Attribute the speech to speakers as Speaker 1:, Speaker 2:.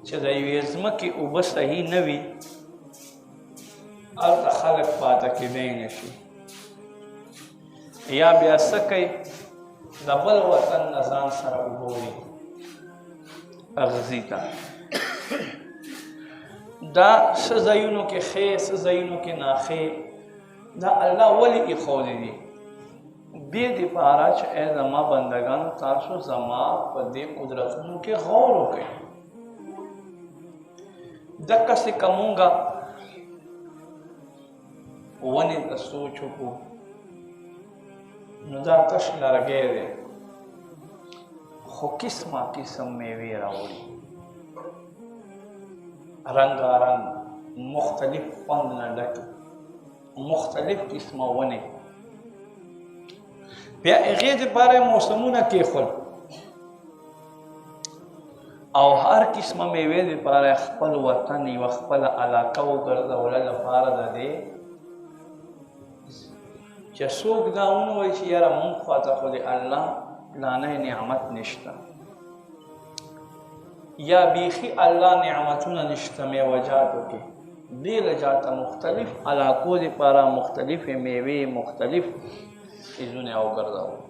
Speaker 1: چې د یوې ځمکې اوبه صحیح نه وي هلته خلک پاته کېدی نه شي یا بیا څه کوي د بل وطن نه ځان سره اوبه وړي اغزي ته دا څه ځایونو کې ښې څه ځایونو کې ناښې دا الله ولې ایښودې دي دې دپاره چې ای زما بندګانو تاسو زما په دې قدرتونو کې غور وکړئ دقسې که مونږه ونې ته سوچ وکړو نو دا تش لرګی دی خو قسمه قسم میوې راوړي رنګارنګ مختلف خوند نه ډک مختلف قسمه ونې بیا هغې دپاره موسمونه کېښول او هر قسمه میوې دپاره خپل وطن یوه خپله علاقه وګرځوله لپاره د دې چې څوک دا ونوایي چې یاره مونږ خواته خو د الله پلانی نعمت نشته یا بیخي الله نعمتونه نشته میوه‌جاتو کې دې له جاته مختلف علاقو دپاره مختلفې میوې مختلف څیزونه وګرځوو